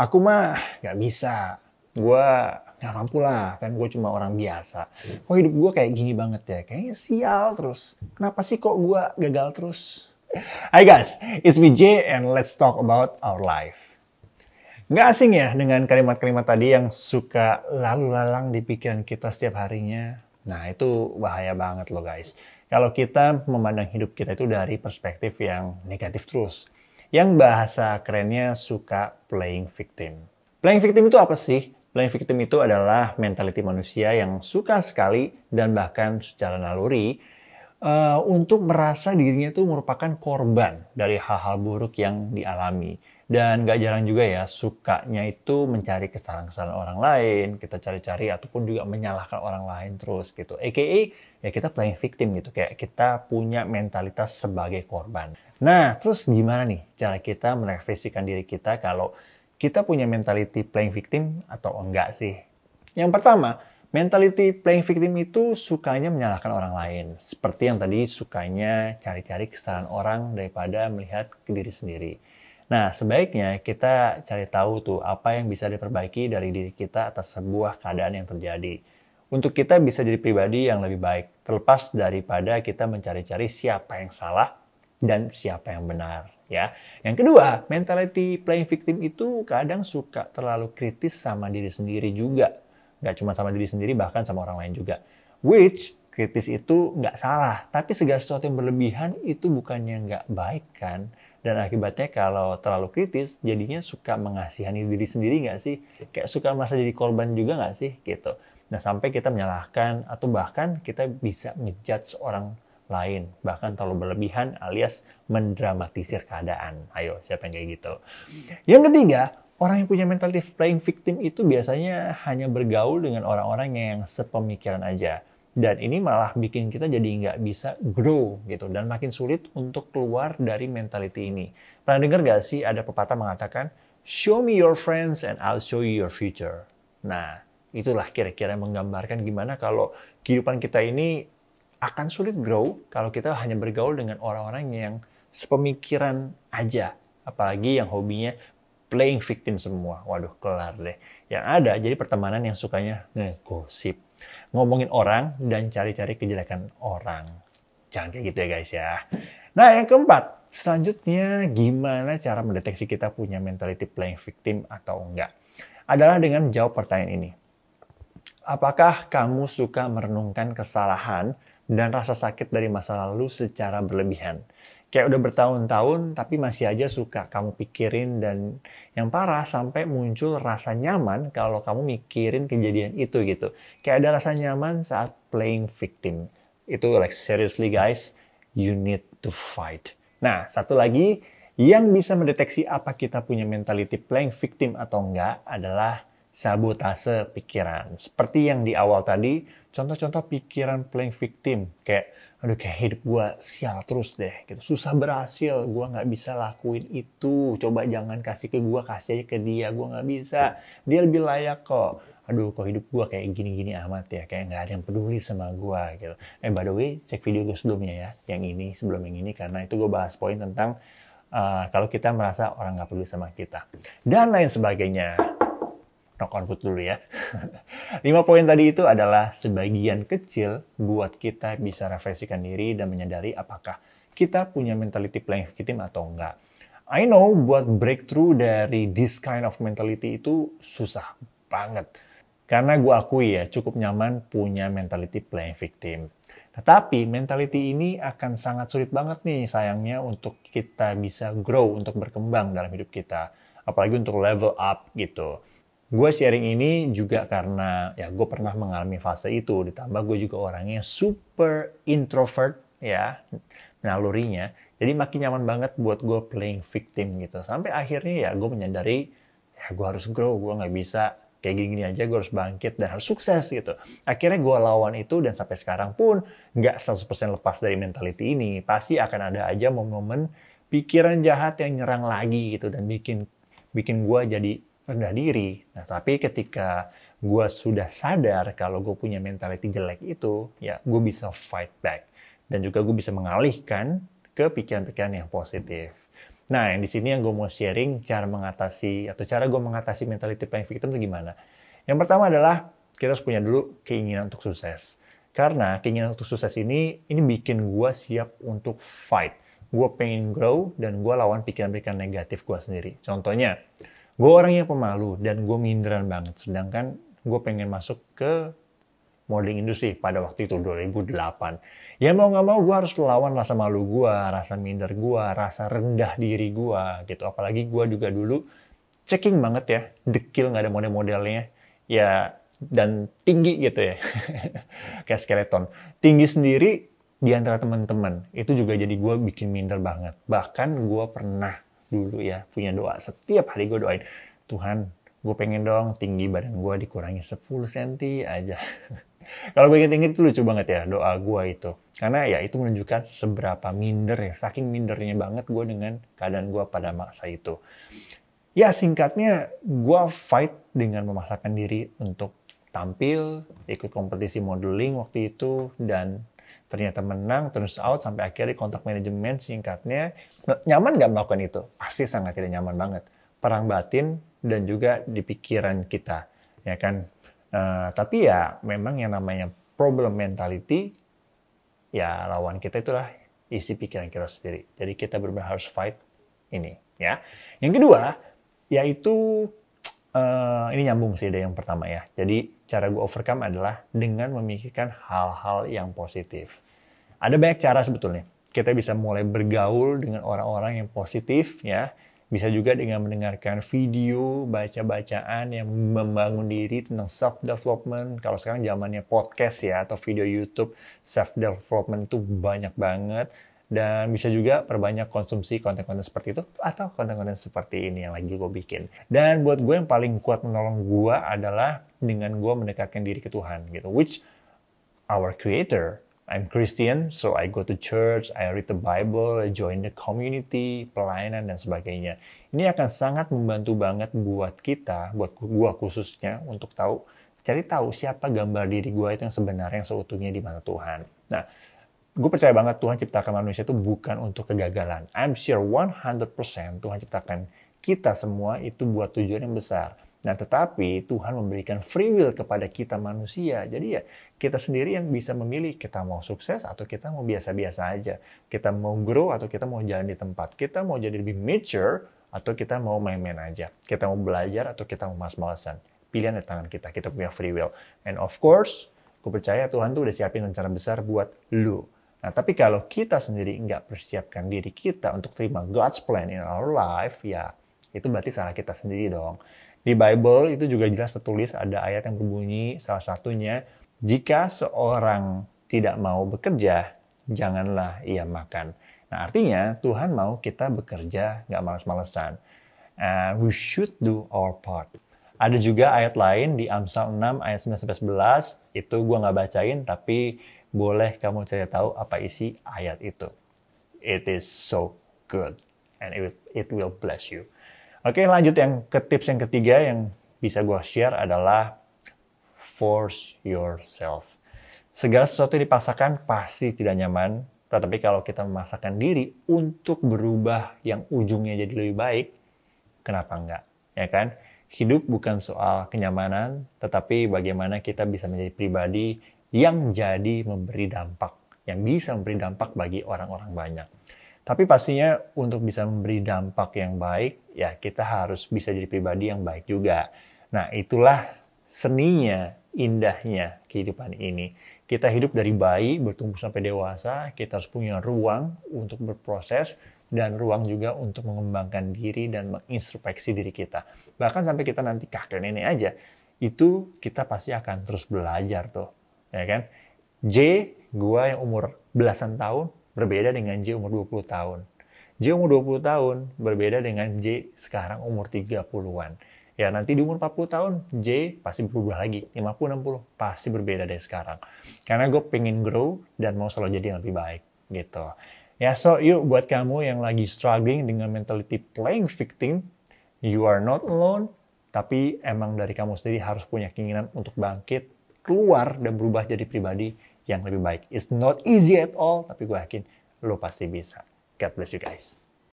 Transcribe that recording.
Aku mah nggak bisa. Gue nggak mampu lah, kan gue cuma orang biasa. Kok hidup gue kayak gini banget ya? Kayaknya sial terus. Kenapa sih kok gue gagal terus? Hai guys, it's me Jay and let's talk about our life. Nggak asing ya dengan kalimat-kalimat tadi yang suka lalu lalang di pikiran kita setiap harinya. Nah itu bahaya banget loh guys. Kalau kita memandang hidup kita itu dari perspektif yang negatif terus. Yang bahasa kerennya suka playing victim. Playing victim itu apa sih? Playing victim itu adalah mentality manusia yang suka sekali dan bahkan secara naluri untuk merasa dirinya itu merupakan korban dari hal-hal buruk yang dialami. Dan gak jarang juga ya, sukanya itu mencari kesalahan-kesalahan orang lain, kita cari-cari ataupun juga menyalahkan orang lain terus gitu. AKA ya kita playing victim gitu, kayak kita punya mentalitas sebagai korban. Nah, terus gimana nih cara kita merefleksikan diri kita kalau kita punya mentality playing victim atau enggak sih? Yang pertama, mentality playing victim itu sukanya menyalahkan orang lain. Seperti yang tadi sukanya cari-cari kesalahan orang daripada melihat ke diri sendiri. Nah, sebaiknya kita cari tahu tuh apa yang bisa diperbaiki dari diri kita atas sebuah keadaan yang terjadi. Untuk kita bisa jadi pribadi yang lebih baik, terlepas daripada kita mencari-cari siapa yang salah dan siapa yang benar. Ya. Yang kedua, mentality playing victim itu kadang suka terlalu kritis sama diri sendiri juga. Nggak cuma sama diri sendiri, bahkan sama orang lain juga. Which, kritis itu nggak salah, tapi segala sesuatu yang berlebihan itu bukannya nggak baik kan. Dan akibatnya kalau terlalu kritis, jadinya suka mengasihani diri sendiri nggak sih? Kayak suka merasa jadi korban juga nggak sih? Gitu. Nah, sampai kita menyalahkan atau bahkan kita bisa ngejudge orang lain. Bahkan terlalu berlebihan alias mendramatisir keadaan. Ayo, siapa yang kayak gitu? Yang ketiga, orang yang punya mentality playing victim itu biasanya hanya bergaul dengan orang-orang yang sepemikiran aja. Dan ini malah bikin kita jadi nggak bisa grow gitu. Dan makin sulit untuk keluar dari mentality ini. Pernah dengar nggak sih ada pepatah mengatakan, show me your friends and I'll show you your future. Nah, itulah kira-kira menggambarkan gimana kalau kehidupan kita ini akan sulit grow kalau kita hanya bergaul dengan orang-orang yang sepemikiran aja. Apalagi yang hobinya playing victim semua. Waduh, kelar deh. Yang ada jadi pertemanan yang sukanya ngegosip, ngomongin orang dan cari-cari kejelekan orang. Jangan kayak gitu ya guys ya. Nah, yang keempat, selanjutnya gimana cara mendeteksi kita punya mentality playing victim atau enggak? Adalah dengan jawab pertanyaan ini. Apakah kamu suka merenungkan kesalahan dan rasa sakit dari masa lalu secara berlebihan? Kayak udah bertahun-tahun tapi masih aja suka kamu pikirin, dan yang parah sampai muncul rasa nyaman kalau kamu mikirin kejadian itu gitu. Kayak ada rasa nyaman saat playing victim. Itu like seriously guys, you need to fight. Nah, satu lagi yang bisa mendeteksi apa kita punya mentality playing victim atau enggak adalah sabotase pikiran. Seperti yang di awal tadi, contoh-contoh pikiran playing victim. Kayak, aduh kayak hidup gue sial terus deh. Gitu. Susah berhasil, gue nggak bisa lakuin itu. Coba jangan kasih ke gue, kasih aja ke dia. Gue nggak bisa, dia lebih layak kok. Aduh kok hidup gue kayak gini-gini amat ya. Kayak nggak ada yang peduli sama gue. Gitu. By the way, cek video gue sebelumnya ya. Yang ini, sebelum yang ini. Karena itu gue bahas poin tentang kalau kita merasa orang nggak peduli sama kita. Dan lain sebagainya. Knock on wood dulu ya. 5 poin tadi itu adalah sebagian kecil buat kita bisa refleksikan diri dan menyadari apakah kita punya mentality playing victim atau enggak. I know buat breakthrough dari this kind of mentality itu susah banget. Karena gue akui ya cukup nyaman punya mentality playing victim. Tetapi mentality ini akan sangat sulit banget nih sayangnya untuk kita bisa grow, untuk berkembang dalam hidup kita. Apalagi untuk level up gitu. Gue sharing ini juga karena ya gue pernah mengalami fase itu, ditambah gue juga orangnya super introvert ya, nalurinya. Jadi makin nyaman banget buat gue playing victim gitu. Sampai akhirnya ya gue menyadari ya gue harus grow, gue nggak bisa kayak gini-gini aja, gue harus bangkit dan harus sukses gitu. Akhirnya gue lawan itu dan sampai sekarang pun nggak 100% lepas dari mentality ini. Pasti akan ada aja momen-momen pikiran jahat yang nyerang lagi gitu dan bikin gue jadi rendah diri. Nah, tapi ketika gue sudah sadar kalau gue punya mentality jelek itu, ya gue bisa fight back. Dan juga gue bisa mengalihkan ke pikiran-pikiran yang positif. Nah, yang di sini yang gue mau sharing cara gue mengatasi mentality playing victim itu gimana. Yang pertama adalah kita harus punya dulu keinginan untuk sukses. Karena keinginan untuk sukses ini bikin gue siap untuk fight. Gue pengen grow dan gue lawan pikiran-pikiran negatif gue sendiri. Contohnya, gue orang yang pemalu dan gue minderan banget. Sedangkan gue pengen masuk ke modeling industri pada waktu itu 2008. Ya mau nggak mau gue harus lawan rasa malu gue, rasa minder gue, rasa rendah diri gue gitu. Apalagi gue juga dulu checking banget ya, dekil nggak ada model-modelnya. Ya dan tinggi gitu ya, kayak skeleton. Tinggi sendiri di antara teman-teman, itu juga jadi gue bikin minder banget. Bahkan gue pernah dulu ya punya doa, setiap hari gue doain, Tuhan, gue pengen dong tinggi badan gue dikurangi 10 cm aja. Kalau gue inget-inget itu lucu banget ya doa gue itu. Karena ya itu menunjukkan seberapa minder ya, saking mindernya banget gue dengan keadaan gue pada masa itu. Ya singkatnya, gue fight dengan memaksakan diri untuk tampil, ikut kompetisi modeling waktu itu, dan ternyata menang, terus out, sampai akhirnya kontak manajemen. Singkatnya, nyaman nggak melakukan itu? Pasti sangat tidak nyaman banget. Perang batin dan juga di pikiran kita, ya kan? Tapi ya memang yang namanya problem mentality, ya lawan kita itulah isi pikiran kita sendiri. Jadi kita benar-benar harus fight ini, ya. Yang kedua, yaitu ini nyambung sih dari yang pertama ya. Jadi cara gue overcome adalah dengan memikirkan hal-hal yang positif. Ada banyak cara sebetulnya. Kita bisa mulai bergaul dengan orang-orang yang positif ya. Bisa juga dengan mendengarkan video, baca-bacaan yang membangun diri tentang self-development. Kalau sekarang zamannya podcast ya, atau video YouTube, self-development itu banyak banget. Dan bisa juga perbanyak konsumsi konten-konten seperti itu, atau konten-konten seperti ini yang lagi gue bikin. Dan buat gue yang paling kuat menolong gue adalah dengan gue mendekatkan diri ke Tuhan. Gitu. Which our creator, I'm Christian, so I go to church, I read the Bible, I join the community, pelayanan, dan sebagainya. Ini akan sangat membantu banget buat kita, buat gue khususnya, untuk cari tahu siapa gambar diri gue itu yang sebenarnya, yang seutuhnya di mata Tuhan. Nah, gue percaya banget Tuhan ciptakan manusia itu bukan untuk kegagalan. I'm sure 100% Tuhan ciptakan kita semua itu buat tujuan yang besar. Nah, tetapi Tuhan memberikan free will kepada kita manusia. Jadi ya kita sendiri yang bisa memilih kita mau sukses atau kita mau biasa-biasa aja. Kita mau grow atau kita mau jalan di tempat. Kita mau jadi lebih mature atau kita mau main-main aja. Kita mau belajar atau kita mau malas-malasan. Pilihan di tangan kita. Kita punya free will. And of course, gue percaya Tuhan tuh udah siapin rencana besar buat lu. Nah, tapi kalau kita sendiri nggak persiapkan diri kita untuk terima God's plan in our life, ya itu berarti salah kita sendiri dong. Di Bible itu juga jelas tertulis ada ayat yang berbunyi salah satunya, jika seorang tidak mau bekerja, janganlah ia makan. Nah, artinya Tuhan mau kita bekerja, nggak malas-malesan. We should do our part. Ada juga ayat lain di Amsal 6 ayat 9-11, itu gue nggak bacain, tapi boleh kamu cari tahu apa isi ayat itu. It is so good and it will bless you. Oke, lanjut yang ke tips yang ketiga yang bisa gue share adalah force yourself. Segala sesuatu yang dipaksakan pasti tidak nyaman, tetapi kalau kita memaksakan diri untuk berubah yang ujungnya jadi lebih baik, kenapa enggak? Ya kan? Hidup bukan soal kenyamanan, tetapi bagaimana kita bisa menjadi pribadi yang jadi memberi dampak, yang bisa memberi dampak bagi orang-orang banyak. Tapi pastinya untuk bisa memberi dampak yang baik, ya kita harus bisa jadi pribadi yang baik juga. Nah, itulah seninya, indahnya kehidupan ini. Kita hidup dari bayi, bertumbuh sampai dewasa, kita harus punya ruang untuk berproses, dan ruang juga untuk mengembangkan diri dan mengintrospeksi diri kita. Bahkan sampai kita nanti kakek nenek aja, itu kita pasti akan terus belajar tuh. Ya kan? J, gua yang umur belasan tahun, berbeda dengan J umur 20 tahun. J umur 20 tahun, berbeda dengan J sekarang umur 30-an. Ya nanti di umur 40 tahun, J pasti berubah lagi. 50-60, pasti berbeda dari sekarang. Karena gue pengen grow dan mau selalu jadi yang lebih baik. Gitu. Ya, so yuk buat kamu yang lagi struggling dengan mentality playing victim, you are not alone, tapi emang dari kamu sendiri harus punya keinginan untuk bangkit, keluar dan berubah jadi pribadi yang lebih baik. It's not easy at all, tapi gue yakin lo pasti bisa. God bless you guys.